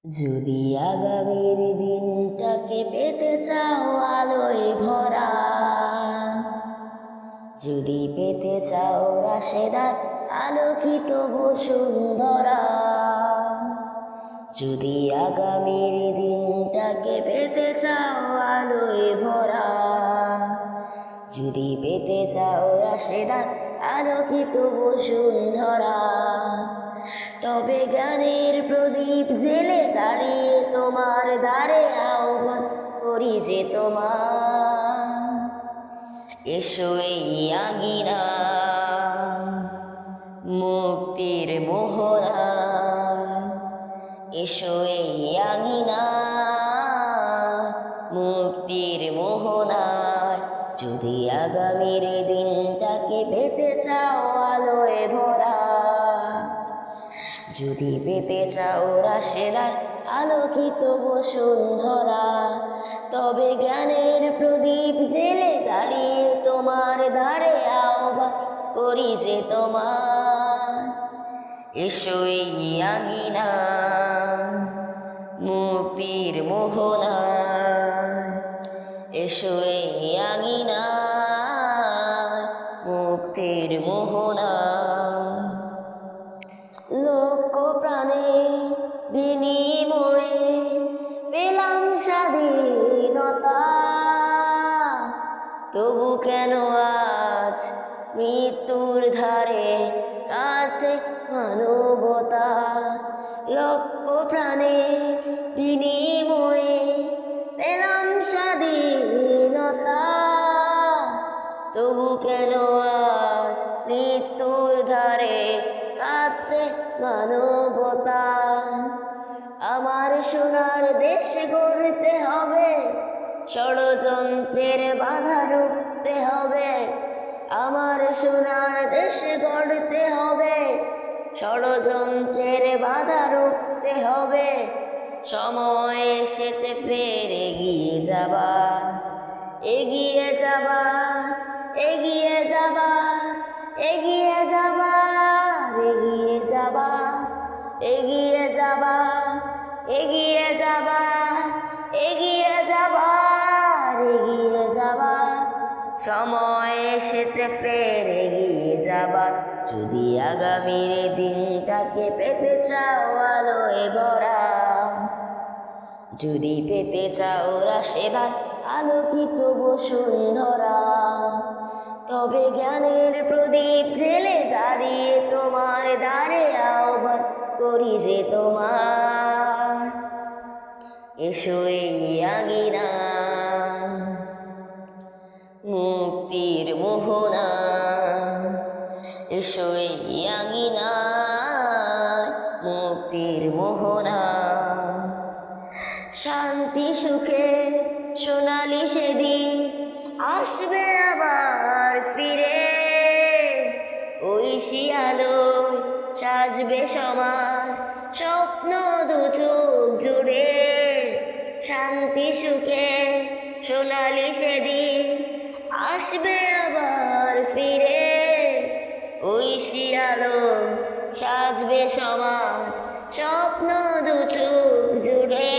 যদি আগামীর দিনটাকে পেতে চাও আলোয় ভরা, যদি পেতে চাও রাশেদার আলোকিত বসুন্ধরা, যদি আগামীর দিনটাকে পেতে চাও আলোয় ভরা, যদি পেতে চাও রাশেদার আলোকিত বসুন্ধরা, তবে জ্ঞানের প্রদীপ জেলে দাঁড়িয়ে তোমার দ্বারে আহ্বান করি যে তোমার, এসো এই আঙিনা মুক্তির মোহনায়, এসো এই আঙিনা মুক্তির মোহনায়। যদি আগামীর দিনটাকে পেতে চাও আলোয় ভরা, যদি পেতে চাও রাশেদার আলোকিত বসুন্ধরা, তবে জ্ঞানের প্রদীপ জেলে দাঁড়িয়ে তোমার দ্বারে আহ্বান করি যে তোমার, এসো এই আঙিনা মুক্তির মোহনায়, এসো এই আঙিনা মুক্তির মোহনায়। লক্ষ প্রাণে বিনিময়ে পেলাম স্বাধীনতা, তবু কেন আজ মৃত্যুর ধারে কাছে মানবতা। লক্ষ প্রাণে বিনিময়ে পেলাম স্বাধীনতা, তবু কেন আজ মৃত্যুর ধারে কাছে মানবতা। আমার সোনার দেশ গড়তে হবে, ষড়যন্ত্রের বাধা রুখতে হবে। আমার সোনার দেশ গড়তে হবে, ষড়যন্ত্রের বাধা রুখতে হবে। সময় এসেছে ফের এগিয়ে যাবার, এগিয়ে যাবার, এগিয়ে যাবার, এগিয়ে যাবার, এগিয়ে যাবার, এগিয়ে যাবার, এগিয়ে যাবার, এগিয়ে যাবার, এগিয়ে যাবার। সময় এসেছে ফের এগিয়ে যাবার। যদি আগামীর দিনটাকে পেতে চাও আলোয় ভরা, যদি পেতে চাও রাশেদার আলোকিত বসুন্ধরা, তবে জ্ঞানের প্রদীপ জেলে দাঁড়িয়ে তোমার দ্বারে আহ্বান করি যে তোমার, এসো এই আঙিনা মুক্তির মোহনায়, এসো এই আঙিনা মুক্তির মোহনায়। শান্তি সুখে সোনালি সেদিন আসবে আবার ফিরে, ঐশী আলোয় সাজবে সমাজ স্বপ্ন দু চোখ জুড়ে। শান্তি সুখে সোনালি সেদিন আসবে আবার ফিরে, ঐশী আলোয় সাজবে সমাজ স্বপ্ন দু চোখ জুড়ে।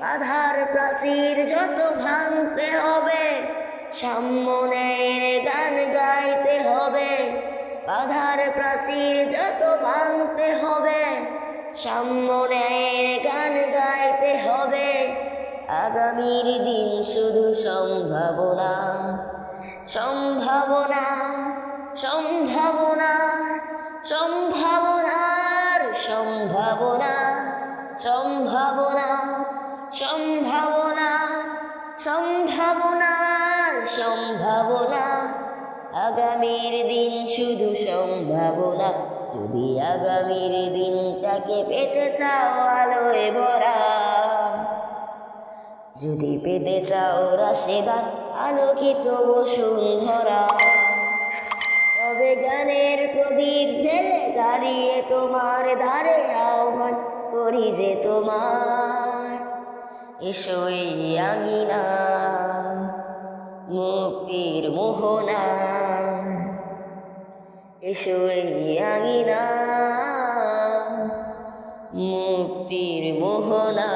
বাধার প্রাচীর যত ভাঙতে হবে, সাম্যের গান গাইতে হবে। বাধার প্রাচীর যত ভাঙতে হবে, সাম্যের গান গাইতে হবে। আগামীর দিন শুধু সম্ভাবনা, সম্ভাবনা, সম্ভাবনা, সম্ভাবনার সম্ভাবনা, সম্ভাবনা, সম্ভাবনা, সম্ভাবনার সম্ভাবনা। আগামীর দিন শুধু সম্ভাবনা। যদি আগামীর দিনটাকে পেতে চাও আলোয় ভরা, যদি পেতে চাও রাশেদার আলোকিত বসুন্ধরা, তবে জ্ঞানের প্রদীপ জেলে দাঁড়িয়ে তোমার দ্বারে আহ্বান করি যে তোমার, এসো এই আঙিনা মুক্তির মোহনায়, এসো এই আঙিনা মুক্তির মোহনা।